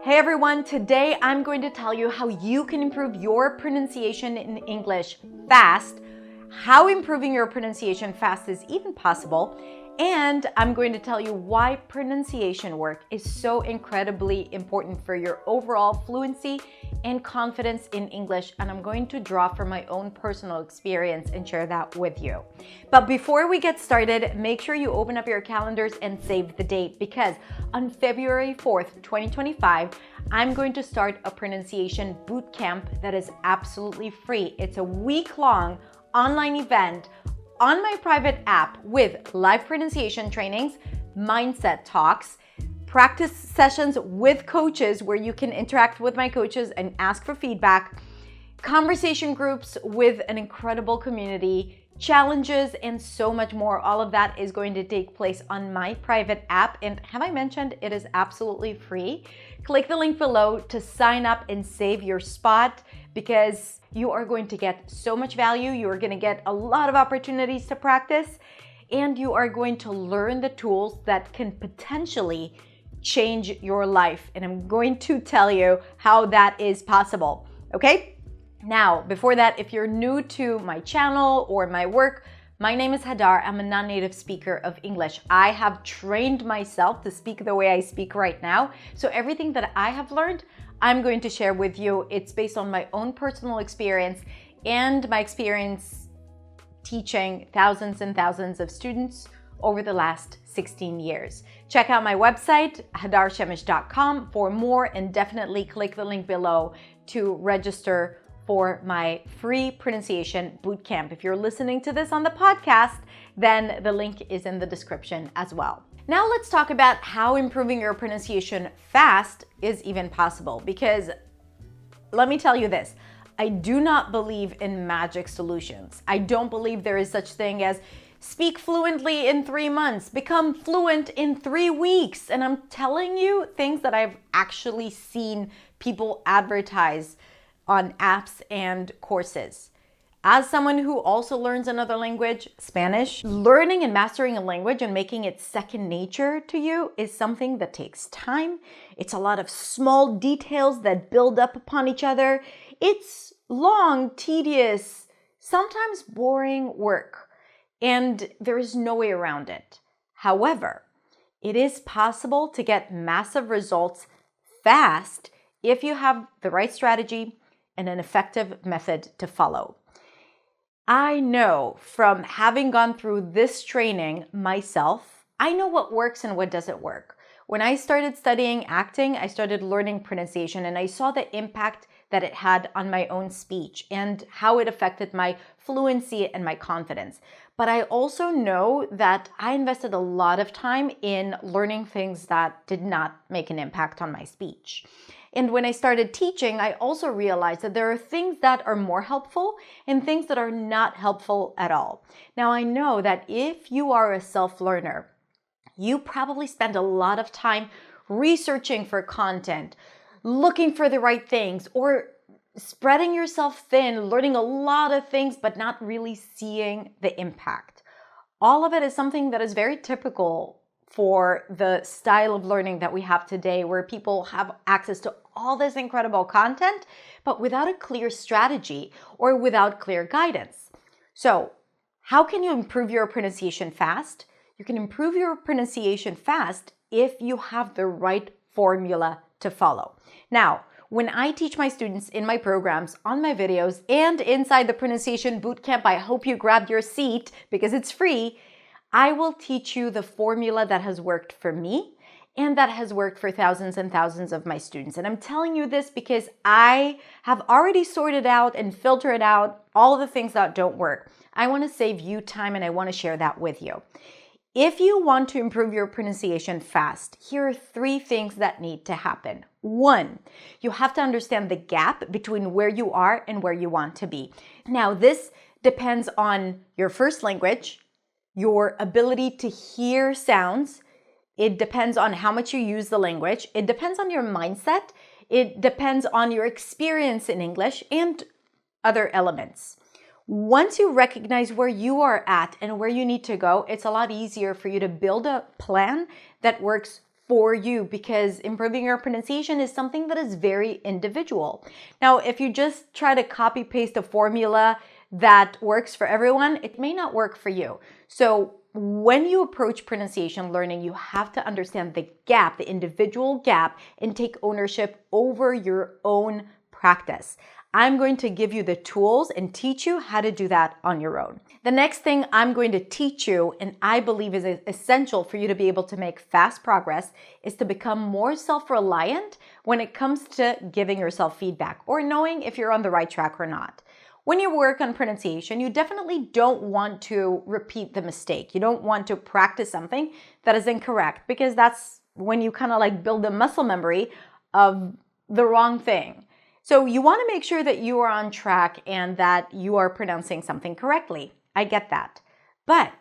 Hey everyone, today I'm going to tell you how you can improve your pronunciation in English fast, how improving your pronunciation fast is even possible, and I'm going to tell you why pronunciation work is so incredibly important for your overall fluency and confidence in English, and I'm going to draw from my own personal experience and share that with you. But before we get started, make sure you open up your calendars and save the date, because on February 4th, 2025, I'm going to start a pronunciation bootcamp that is absolutely free. It's a week-long online event on my private app with live pronunciation trainings, mindset talks, practice sessions with coaches where you can interact with my coaches and ask for feedback, conversation groups with an incredible community, challenges, and so much more. All of that is going to take place on my private app. And have I mentioned it is absolutely free? Click the link below to sign up and save your spot, because you are going to get so much value. You are going to get a lot of opportunities to practice, and you are going to learn the tools that can potentially change your life. And I'm going to tell you how that is possible. Okay? Now, before that, if you're new to my channel or my work, my name is Hadar. I'm a non-native speaker of English. I have trained myself to speak the way I speak right now. So everything that I have learned, I'm going to share with you. It's based on my own personal experience and my experience teaching thousands and thousands of students over the last 16 years. Check out my website, hadarshemish.com, for more, and definitely click the link below to register for my free pronunciation bootcamp. If you're listening to this on the podcast, then the link is in the description as well. Now let's talk about how improving your pronunciation fast is even possible, because let me tell you this, I do not believe in magic solutions. I don't believe there is such thing as speak fluently in 3 months, become fluent in 3 weeks. And I'm telling you things that I've actually seen people advertise on apps and courses. As someone who also learns another language, Spanish, learning and mastering a language and making it second nature to you is something that takes time. It's a lot of small details that build up upon each other. It's long, tedious, sometimes boring work, and there is no way around it. However, it is possible to get massive results fast if you have the right strategy and an effective method to follow. I know from having gone through this training myself, I know what works and what doesn't work. When I started studying acting, I started learning pronunciation, and I saw the impact that it had on my own speech and how it affected my fluency and my confidence. But I also know that I invested a lot of time in learning things that did not make an impact on my speech. And when I started teaching, I also realized that there are things that are more helpful and things that are not helpful at all. Now, I know that if you are a self-learner, you probably spend a lot of time researching for content, looking for the right things, or spreading yourself thin, learning a lot of things, but not really seeing the impact. All of it is something that is very typical for the style of learning that we have today, where people have access to all this incredible content, but without a clear strategy or without clear guidance. So, how can you improve your pronunciation fast? You can improve your pronunciation fast if you have the right formula to follow. Now, when I teach my students in my programs, on my videos, and inside the Pronunciation Bootcamp, I hope you grabbed your seat because it's free. I will teach you the formula that has worked for me and that has worked for thousands and thousands of my students. And I'm telling you this because I have already sorted out and filtered out all the things that don't work. I want to save you time, and I want to share that with you. If you want to improve your pronunciation fast, here are 3 things that need to happen. 1, you have to understand the gap between where you are and where you want to be. Now, this depends on your first language, your ability to hear sounds. It depends on how much you use the language. It depends on your mindset. It depends on your experience in English and other elements. Once you recognize where you are at and where you need to go, it's a lot easier for you to build a plan that works for you, because improving your pronunciation is something that is very individual. Now, if you just try to copy paste a formula that works for everyone, it may not work for you. So when you approach pronunciation learning, you have to understand the gap, the individual gap, and take ownership over your own practice. I'm going to give you the tools and teach you how to do that on your own. The next thing I'm going to teach you, and I believe is essential for you to be able to make fast progress, is to become more self-reliant when it comes to giving yourself feedback or knowing if you're on the right track or not. When you work on pronunciation, you definitely don't want to repeat the mistake. You don't want to practice something that is incorrect, because that's when you kind of like build a muscle memory of the wrong thing. So you want to make sure that you are on track and that you are pronouncing something correctly. I get that. But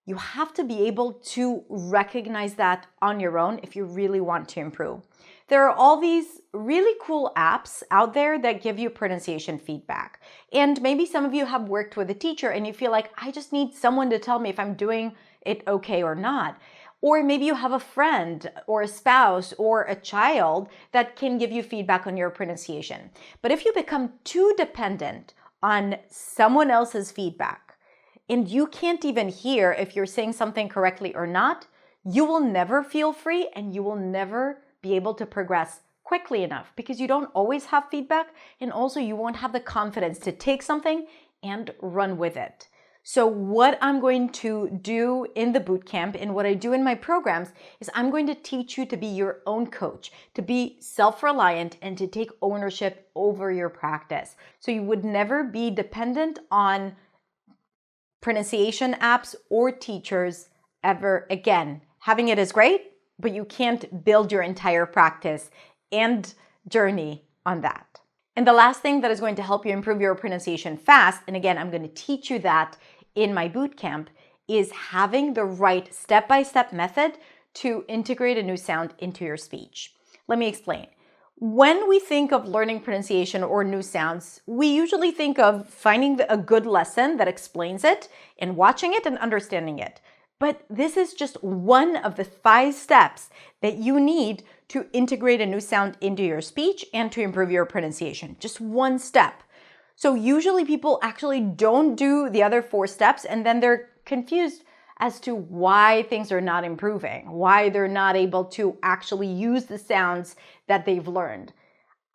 you have to be able to recognize that on your own if you really want to improve. There are all these really cool apps out there that give you pronunciation feedback. And maybe some of you have worked with a teacher and you feel like, I just need someone to tell me if I'm doing it okay or not. Or maybe you have a friend or a spouse or a child that can give you feedback on your pronunciation. But if you become too dependent on someone else's feedback and you can't even hear if you're saying something correctly or not, you will never feel free and you will never be able to progress quickly enough, because you don't always have feedback, and also you won't have the confidence to take something and run with it. So what I'm going to do in the bootcamp and what I do in my programs is I'm going to teach you to be your own coach, to be self-reliant, and to take ownership over your practice. So you would never be dependent on pronunciation apps or teachers ever again. Having it is great, but you can't build your entire practice and journey on that. And the last thing that is going to help you improve your pronunciation fast, and again, I'm going to teach you that in my bootcamp, is having the right step-by-step method to integrate a new sound into your speech. Let me explain. When we think of learning pronunciation or new sounds, we usually think of finding a good lesson that explains it and watching it and understanding it. But this is just one of the 5 steps that you need to integrate a new sound into your speech and to improve your pronunciation. Just one step. So usually people actually don't do the other 4 steps, and then they're confused as to why things are not improving, why they're not able to actually use the sounds that they've learned.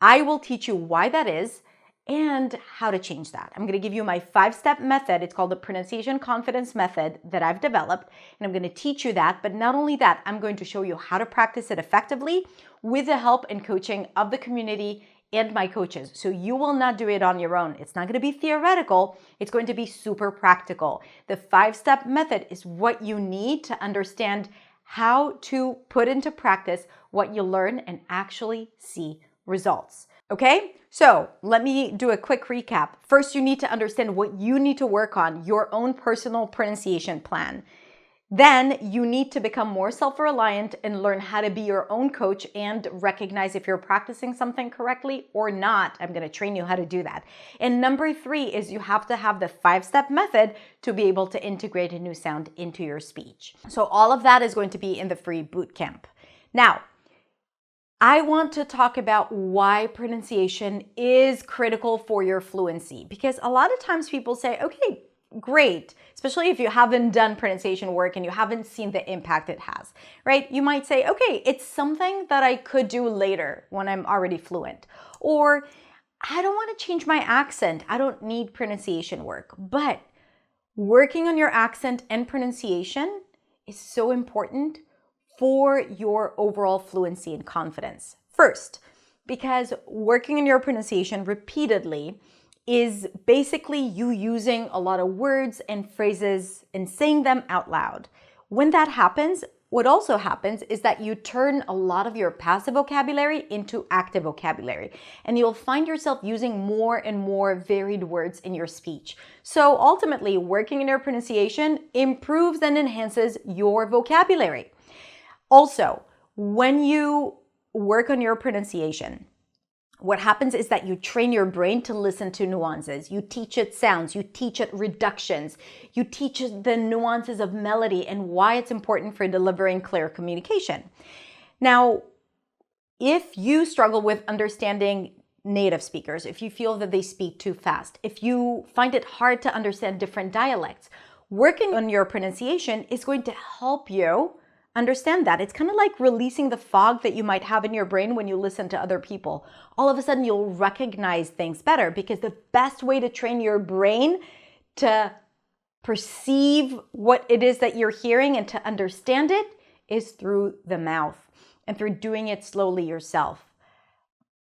I will teach you why that is and how to change that. I'm going to give you my 5-step method. It's called the Pronunciation Confidence Method that I've developed, and I'm going to teach you that. But not only that, I'm going to show you how to practice it effectively with the help and coaching of the community and my coaches. So you will not do it on your own. It's not going to be theoretical. It's going to be super practical. The 5-step method is what you need to understand how to put into practice what you learn and actually see results. Okay, so let me do a quick recap. First, you need to understand what you need to work on, your own personal pronunciation plan. Then you need to become more self-reliant and learn how to be your own coach and recognize if you're practicing something correctly or not. I'm going to train you how to do that. And number 3 is you have to have the 5-step method to be able to integrate a new sound into your speech. So all of that is going to be in the free bootcamp. Now, I want to talk about why pronunciation is critical for your fluency, because a lot of times people say, okay, great, especially if you haven't done pronunciation work and you haven't seen the impact it has, right? You might say, okay, it's something that I could do later when I'm already fluent, or I don't want to change my accent. I don't need pronunciation work, but working on your accent and pronunciation is so important for your overall fluency and confidence. First, because working on your pronunciation repeatedly is basically you using a lot of words and phrases and saying them out loud. When that happens, what also happens is that you turn a lot of your passive vocabulary into active vocabulary, and you'll find yourself using more and more varied words in your speech. So ultimately, working on your pronunciation improves and enhances your vocabulary. Also, when you work on your pronunciation, what happens is that you train your brain to listen to nuances. You teach it sounds, you teach it reductions, you teach it the nuances of melody and why it's important for delivering clear communication. Now, if you struggle with understanding native speakers, if you feel that they speak too fast, if you find it hard to understand different dialects, working on your pronunciation is going to help you understand that. It's kind of like releasing the fog that you might have in your brain when you listen to other people. All of a sudden, you'll recognize things better, because the best way to train your brain to perceive what it is that you're hearing and to understand it is through the mouth and through doing it slowly yourself.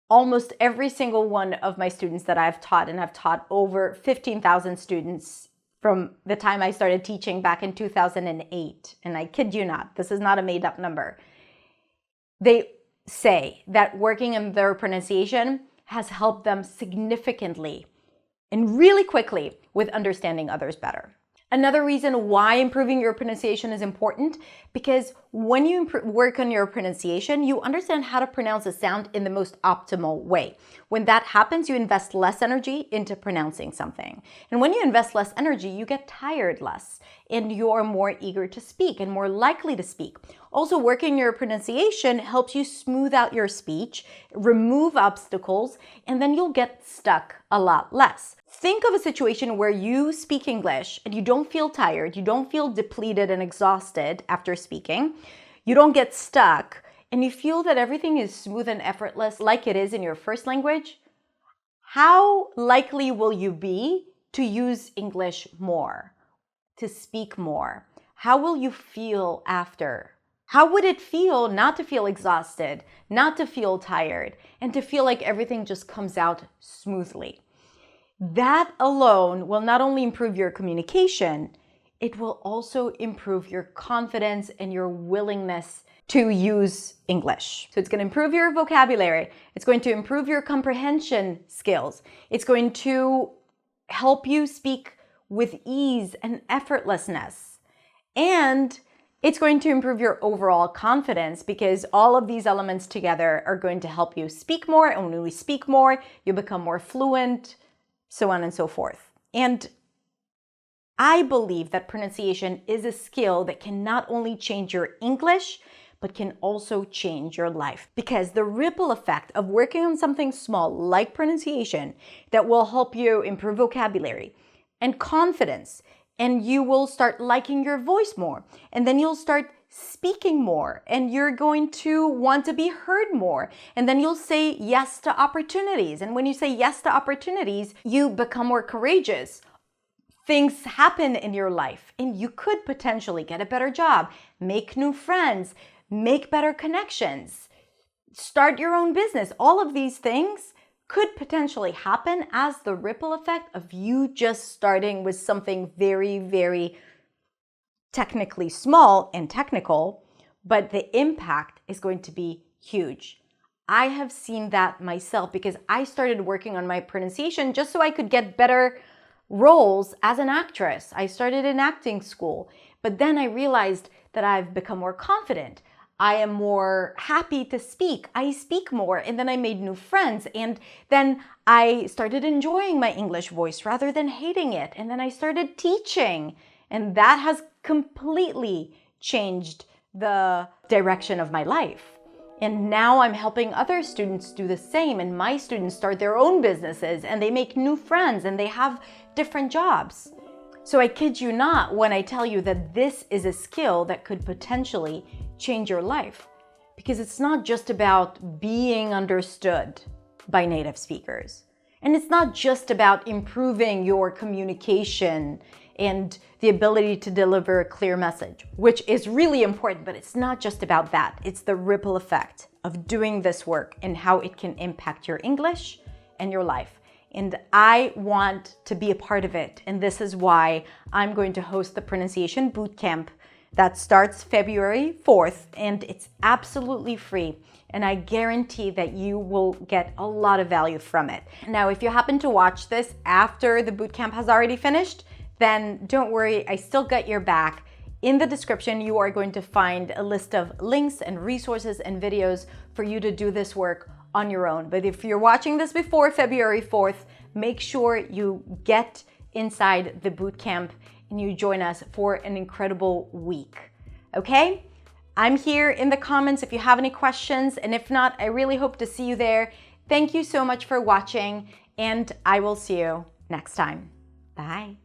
Almost every single one of my students that I've taught, and I've taught over 15,000 students from the time I started teaching back in 2008, and I kid you not, this is not a made-up number, they say that working on their pronunciation has helped them significantly and really quickly with understanding others better. Another reason why improving your pronunciation is important, because when you work on your pronunciation, you understand how to pronounce a sound in the most optimal way. When that happens, you invest less energy into pronouncing something. And when you invest less energy, you get tired less, and you're more eager to speak and more likely to speak. Also, working your pronunciation helps you smooth out your speech, remove obstacles, and then you'll get stuck a lot less. Think of a situation where you speak English and you don't feel tired, you don't feel depleted and exhausted after speaking, you don't get stuck, and you feel that everything is smooth and effortless like it is in your first language. How likely will you be to use English more, to speak more? How will you feel after? How would it feel not to feel exhausted, not to feel tired, and to feel like everything just comes out smoothly? That alone will not only improve your communication, it will also improve your confidence and your willingness to use English. So it's going to improve your vocabulary. It's going to improve your comprehension skills. It's going to help you speak with ease and effortlessness. And it's going to improve your overall confidence, because all of these elements together are going to help you speak more. And when we speak more, you become more fluent, so on and so forth. And I believe that pronunciation is a skill that can not only change your English, but can also change your life. Because the ripple effect of working on something small like pronunciation that will help you improve vocabulary and confidence, and you will start liking your voice more, and then you'll start speaking more, and you're going to want to be heard more, and then you'll say yes to opportunities. And when you say yes to opportunities, you become more courageous. Things happen in your life, and you could potentially get a better job, make new friends, make better connections, start your own business. All of these things could potentially happen as the ripple effect of you just starting with something very, very technically small and technical, but the impact is going to be huge. I have seen that myself, because I started working on my pronunciation just so I could get better roles as an actress. I started in acting school, but then I realized that I've become more confident. I am more happy to speak. I speak more, and then I made new friends, and then I started enjoying my English voice rather than hating it, and then I started teaching. And that has completely changed the direction of my life. And now I'm helping other students do the same. And my students start their own businesses, and they make new friends, and they have different jobs. So I kid you not when I tell you that this is a skill that could potentially change your life. Because it's not just about being understood by native speakers. And it's not just about improving your communication and the ability to deliver a clear message, which is really important, but it's not just about that. It's the ripple effect of doing this work and how it can impact your English and your life. And I want to be a part of it. And this is why I'm going to host the Pronunciation Bootcamp that starts February 4th, and it's absolutely free. And I guarantee that you will get a lot of value from it. Now, if you happen to watch this after the bootcamp has already finished, then don't worry, I still got your back. In the description, you are going to find a list of links and resources and videos for you to do this work on your own. But if you're watching this before February 4th, make sure you get inside the bootcamp and you join us for an incredible week, okay? I'm here in the comments if you have any questions, and if not, I really hope to see you there. Thank you so much for watching, and I will see you next time. Bye.